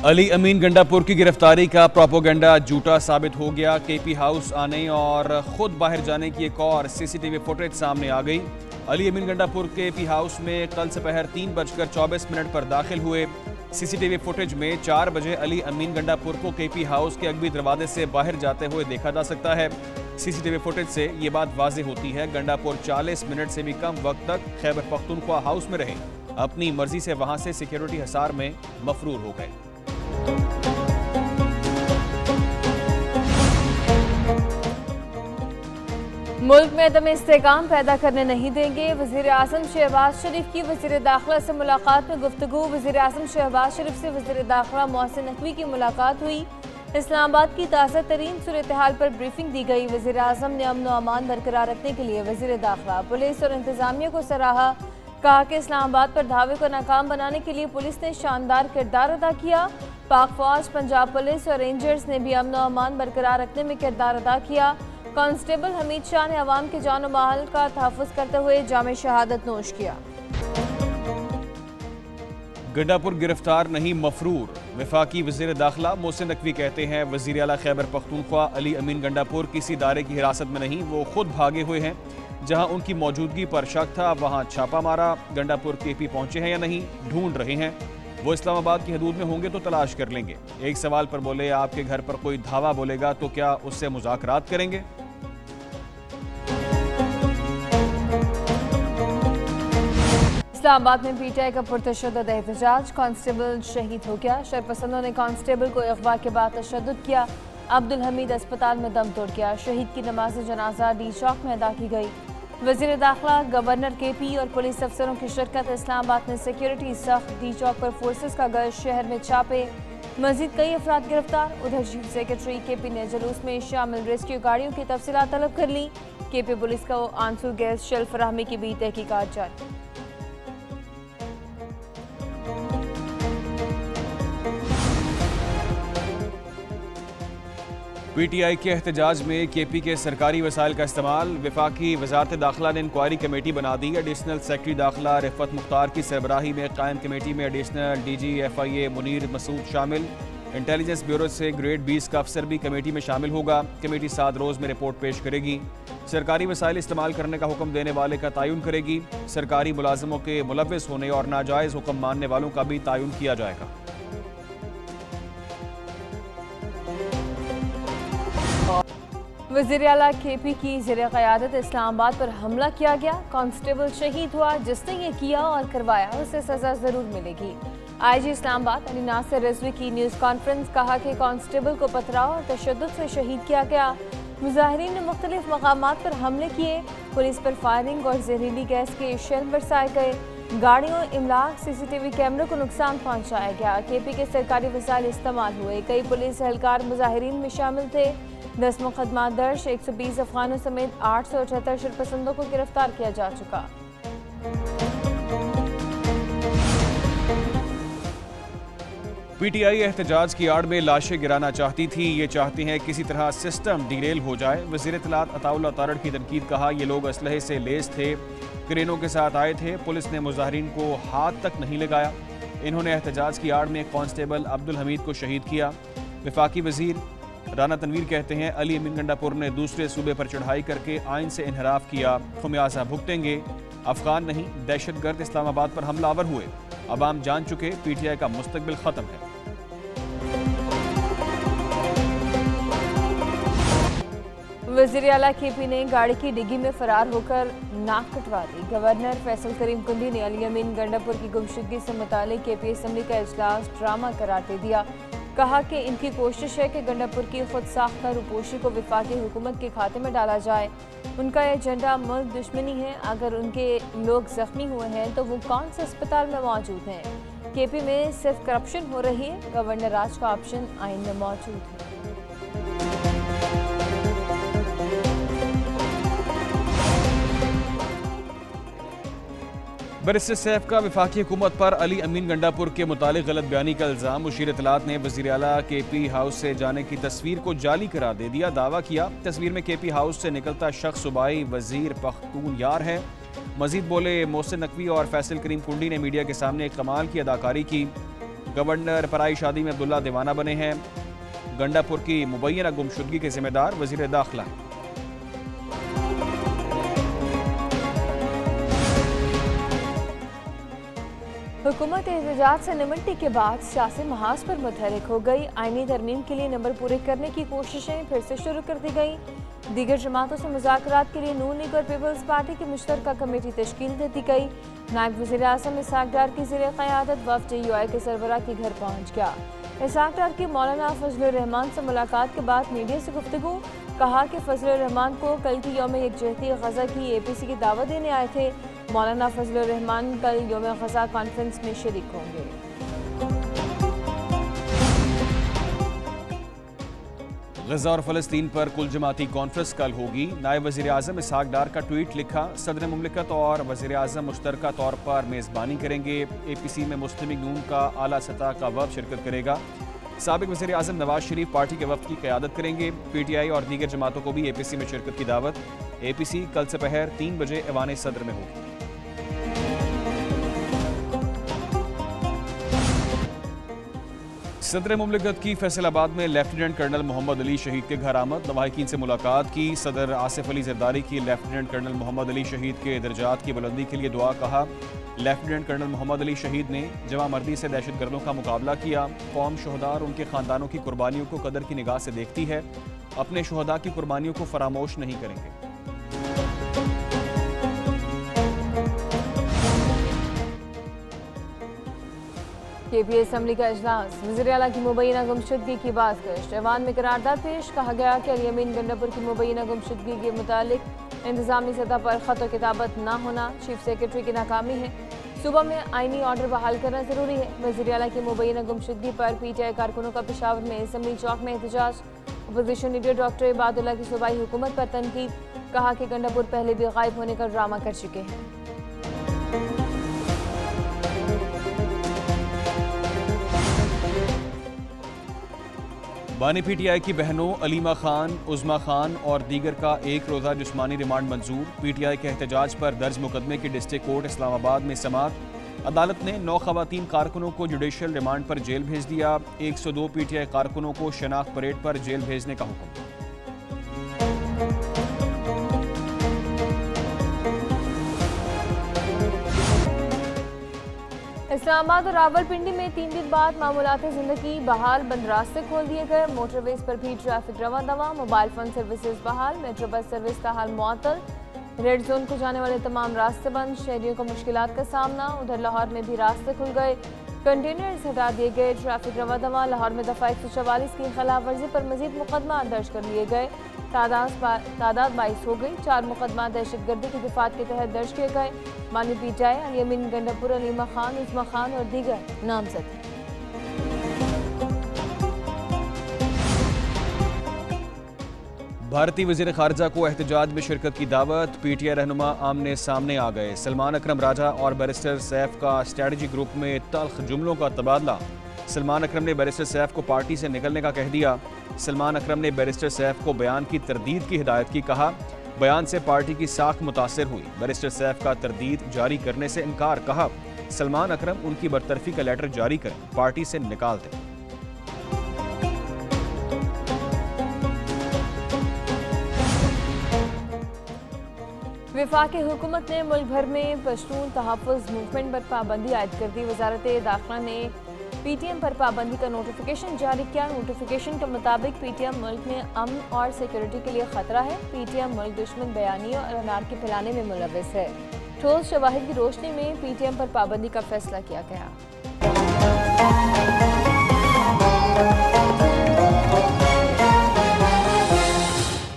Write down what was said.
अली अमीन गंडापुर की गिरफ्तारी का प्रोपोगंडा झूठा साबित हो गया। केपी हाउस आने और खुद बाहर जाने की एक और सीसीटीवी फुटेज सामने आ गई। अली अमीन गंडापुर केपी हाउस में कल दोपहर 3:24 पर दाखिल हुए। सीसीटीवी फुटेज में 4 बजे अली अमीन गंडापुर को केपी हाउस के अगबी दरवाजे से बाहर जाते हुए देखा जा सकता है। सीसीटीवी फुटेज से ये बात वाज़ेह होती है, गंडापुर 40 मिनट से भी कम वक्त तक खैबर पख्तूनख्वा हाउस में रहे। अपनी मर्जी से वहां से सिक्योरिटी हिसार में मफरूर हो गए। मुल्क में अदम इस्तेहकाम पैदा करने नहीं देंगे। वज़ीर आज़म शहबाज शरीफ की वज़ीर दाखिला से मुलाकात में गुफ्तगू। वज़ीर आज़म शहबाज शरीफ से वज़ीर दाखिला मोहसिन नकवी की मुलाकात हुई। इस्लामाबाद की ताज़ा तरीन सूरत हाल पर ब्रीफिंग दी गई। वज़ीर आज़म ने अमन व अमान बरकरार रखने के लिए वज़ीर दाखिला, पुलिस और इंतजामिया को सराहा। कहा कि इस्लामाबाद पर धावे को नाकाम बनाने के लिए पुलिस ने शानदार किरदार अदा किया। पाक फौज, पंजाब पुलिस और रेंजर्स ने भी अमन व अमान बरकरार रखने में किरदार अदा किया। कांस्टेबल हमीद शाह ने अवाम के जान माल का तहफ़्फ़ुज़ करते हुए जामे शहादत नोश किया। गंडापुर गिरफ्तार नहीं मफरूर। वफाकी वज़ीर दाखिला मोहसिन नकवी कहते हैं, वज़ीर आला खैबर पख्तूनख्वा अली अमीन गंडापुर किसी इदारे की हिरासत में नहीं, वो खुद भागे हुए हैं। जहां उनकी मौजूदगी पर शक था वहां छापा मारा। गंडापुर केपी पहुंचे हैं या नहीं ढूंढ रहे हैं। वो इस्लामाबाद की हदूद में होंगे तो तलाश कर लेंगे। एक सवाल पर बोले, आपके घर पर कोई धावा बोलेगा तो क्या उससे मुज़ाकरात करेंगे? इस्लामाबाद में पीटीआई का पुरतशद्दुद एहतजाज। कांस्टेबल शहीद हो गया। शरपसंदों ने कांस्टेबल को अगवा के बाद तशद्दुद किया। अब्दुल हमीद अस्पताल में दम तोड़ गया। शहीद की नमाज जनाजा डी चौक में अदा की गई। वज़ीर दाखिला, गवर्नर केपी और पुलिस अफसरों की शिरकत। इस्लामाबाद में सिक्योरिटी सख्त। डी चौक पर फोर्सेस का गश्त। शहर में छापे। मजीद कई अफराद गिरफ्तार। उधर चीफ सेक्रेटरी केपी ने जुलूस में शामिल रेस्क्यू गाड़ियों की तफसीलात तलब कर ली। केपी पुलिस को आंसू गैस शेल फराहमी की भी तहकीकात जारी। पीटीआई के एहतजाज में केपी के सरकारी वसाइल का इस्तेमाल। वफाकी वजारत दाखिला ने इंक्वायरी कमेटी बना दी। एडिशनल सेक्रेटरी दाखिला रिफत मुख्तार की सरबराही में कायम कमेटी में additional DG FIA Munir Masood शामिल। इंटेलिजेंस ब्यूरो से ग्रेड 20 का अफसर भी कमेटी में शामिल होगा। कमेटी 7 रोज़ में रिपोर्ट पेश करेगी। सरकारी वसाइल इस्तेमाल करने का हुक्म देने वाले का तयन करेगी। सरकारी मुलाजमों के मुलव्वस होने और नाजायज़ हुक्म मानने वालों का भी तयन किया जाएगा। वज़ीर आला केपी की ज़ेरे क़यादत इस्लामाबाद पर हमला किया गया। कांस्टेबल शहीद हुआ। जिसने ये किया और करवाया उसे सज़ा ज़रूर मिलेगी। IG इस्लामाबाद अली नासिर रिजवी की न्यूज़ कॉन्फ्रेंस। कहा कि कांस्टेबल को पथराव और तशद्दुद से शहीद किया गया। मुजाहिरीन ने मुख्तलिफ मकामात पर हमले किए। पुलिस पर फायरिंग और जहरीली गैस के शेल बरसाए गए। गाड़ियों, इमलाक, CCTV कैमरों को नुकसान पहुंचाया गया। केपी के सरकारी वसाइल इस्तेमाल हुए। कई पुलिस एहलकार मुजाहिरीन में शामिल थे। 10 मुकदमा दर्ज। 120 अफगानों समेत 878 शरपसंदों को गिरफ्तार किया जा चुका। पीटीआई एहतजाज की आड़ में लाशें गिराना चाहती थी। ये चाहती हैं किसी तरह सिस्टम डिरेल हो जाए। वज़ीर इत्तलात अताउल्लाह तारड़ की तनकीद। कहा, ये लोग असलहे से लेस थे, क्रेनों के साथ आए थे। पुलिस ने मुजाहिरीन को हाथ तक नहीं लगाया। इन्होंने एहतजाज की आड़ में कांस्टेबल अब्दुल हमीद को शहीद किया। वफाकी वज़ीर राना तनवीर कहते हैं, अली अमीन गंडापुर ने दूसरे सूबे पर चढ़ाई करके आइन से इनहराफ किया, खुमियाजा भुगतेंगे। अफगान नहीं, दहशतगर्द इस्लामाबाद पर हमलावर हुए। अवाम जान चुके पीटीआई का मुस्तकबिल खत्म है। वज़ीर आला केपी ने गाड़ी की डिग्गी में फरार होकर नाक कटवा दी। गवर्नर फैसल करीम कुंडी ने अली अमीन गंडापुर की गुमशुदगी से मुतालिक केपी असम्बली का इजलास ड्रामा करार दे दिया। कहा कि इनकी कोशिश है कि गंडापुर की खुद साख्ता रूपोशी को वफाकी हुकूमत के खाते में डाला जाए। उनका एजेंडा मुल्क दुश्मनी है। अगर उनके लोग जख्मी हुए हैं तो वो कौन से अस्पताल में मौजूद हैं? केपी में सिर्फ करप्शन हो रही है। गवर्नर राज का ऑप्शन आइन में मौजूद है। बैरिस्टर सैफ का वफाकी हुकूमत पर अली अमीन गंडापुर के मुतालिक गलत बयानी का इल्ज़ाम। मुशीर इत्तलात ने वज़ीर आला केपी हाउस से जाने की तस्वीर को जाली करार दे दिया। दावा किया, तस्वीर में केपी हाउस से निकलता शख्स सूबाई वज़ीर पख्तून यार है। मजीद बोले, मोहसिन नकवी और फैसल करीम कुंडी ने मीडिया के सामने एक कमाल की अदाकारी की। गवर्नर पराई शादी में अब्दुल्ला दीवाना बने हैं। गंडापुर की मुबैना गुमशुदगी के जिम्मेदार वजीर दाखिला। हुकूमत एहतजाज से निमटने के बाद सियासी महाज पर मुतहरिक हो गई। आईनी तरमीम के लिए नंबर पूरे करने की कोशिशें फिर से शुरू कर दी गई। दीगर जमातों से मुज़ाकरात के लिए नून लीग और पीपल्स पार्टी की मुश्तरका कमेटी तश्कील दे दी गई। नायब वज़ीर आज़म इसहाक डार की ज़ेर क़यादत वफ़द UI के सरबराह के घर पहुँच गया। इसहाक डार की मौलाना फजलुर रहमान से मुलाकात के बाद मीडिया से गुफ्तगू। कहा कि फजलुर रहमान को कल की यौम यकजहती ग़ज़ा की APC की दावत देने आए थे। मौलाना फजलुर रहमान कल यौम ग़ज़ा कॉन्फ्रेंस में शरीक होंगे। गज़ा और फ़लस्तीन पर कुल जमाती कॉन्फ्रेंस कल होगी। नायब वज़ीर आज़म इसहाक डार का ट्वीट लिखा। सदर मुमलिकत और वज़ीर आज़म मुश्तरका तौर पर मेज़बानी करेंगे। APC में मुस्लिम लीग नून का आला सतह का वफ़द शिरकत करेगा। साबिक़ वज़ीर आज़म नवाज शरीफ पार्टी के वफ़द की क़यादत करेंगे। PTI और दीगर जमातों को भी APC में शिरकत की दावत। APC कल दोपहर 3 बजे ऐवान सदर में होगी। सदर मुमलिकत की फैसलाबाद में लेफ्टिनेंट कर्नल मोहम्मद अली शहीद के घर आमद। लवाहिकीन से मुलाकात की। सदर आसिफ अली जरदारी की लेफ्टिनेंट कर्नल मोहम्मद अली शहीद के दर्जात की बुलंदी के लिए दुआ कहा। लेफ्टिनेंट कर्नल मोहम्मद अली शहीद ने जमा मर्दी से दहशतगर्दों का मुकाबला किया। कौम शहदा और उनके ख़ानदानों की कुर्बानियों को कदर की निगाह से देखती है। अपने शहदा की कुर्बानियों को फरामोश नहीं करेंगे। KPA असम्बली का इजलास। वज़ीर आला की मुबैना गुमशुदगी की बात। ऐवान में करारदाद पेश। कहा गया कि अली अमीन गंडापुर की मुबैना गुमशुदगी के मुतालिक इंतजामी सतह पर खत व किताबत न होना चीफ सेक्रेटरी की नाकामी है। सूबा में आईनी ऑर्डर बहाल करना जरूरी है। वज़ीर आला की मुबैना गुमशुदगी पर PTI कारकुनों का पेशावर में असम्बली चौक में एहतजाज। अपोजिशन लीडर डॉक्टर इबादुल्ला की सूबाई हुकूमत पर तनकीद। कहा कि गंडापुर पहले भी गायब होने का ड्रामा कर चुके हैं। बानी PTI की बहनों अलीमा खान, उज़मा खान और दीगर का एक रोज़ा जिस्मानी रिमांड मंजूर। PTI के एहतजाज पर दर्ज मुकदमे की डिस्ट्रिक्ट कोर्ट इस्लामाबाद में समाअत। अदालत ने 9 ख़वातीन कारकुनों को जुडिशल रिमांड पर जेल भेज दिया। 102 PTI कारकुनों को शनाख्त परेड पर जेल भेजने का हुक्म। इस्लामाबाद और रावलपिंडी में 3 दिन बाद मामूलात ज़िंदगी बहाल। बंद रास्ते खोल दिए गए। मोटरवेज पर भी ट्रैफिक रवा दवा। मोबाइल फ़ोन सर्विसेज बहाल। मेट्रो बस सर्विस ताहाल मुअत्तल। रेड जोन को जाने वाले तमाम रास्ते बंद। शहरियों को मुश्किलात का सामना। उधर लाहौर में भी रास्ते खुल गए। कंटेनर्स हटा दिए गए। ट्रैफिक रवा दवा। लाहौर में दफ़ा 144 की खिलाफ वर्जी पर मजीद मुकदमा दर्ज कर लिए गए। तादाद 22 हो गई। 4 मुकदमा दहशतगर्दी की दफात के तहत दर्ज किए गए। बानी PTI अली अमीन गंडापुर, अलीमा खान, उज़मा खान और दीगर नामजद हैं। भारतीय वज़ीर ख़ारजा को एहतजाज में शिरकत की दावत। PTI रहनुमा आमने सामने आ गए। सलमान अकरम राजा और बैरिस्टर सैफ का स्ट्रेटजी ग्रुप में तल्ख जुमलों का तबादला। सलमान अकरम ने बैरिस्टर सैफ को पार्टी से निकलने का कह दिया। सलमान अकरम ने बैरिस्टर सैफ को बयान की तरदीद की हिदायत की। कहा बयान से पार्टी की साख मुतासिर हुई। बैरिस्टर सैफ का तरदीद जारी करने से इनकार। कहा सलमान अकरम उनकी बरतरफी का लेटर जारी करें, पार्टी से निकाल दें। वफाकी हुकूमत ने मुल्क भर में पश्तून तहफ़्फ़ुज़ मूवमेंट पर पाबंदी आयद कर दी। वजारत दाखिला ने PTM पर पाबंदी का नोटिफिकेशन जारी किया। नोटिफिकेशन के मुताबिक PTM मुल्क में अमन और सिक्योरिटी के लिए खतरा है। PTM मुल्क दुश्मन बयानी और अनारकी फैलाने में मुलव्वस है। ठोस शवाहिद की रोशनी में PTM पर पाबंदी का फैसला किया गया।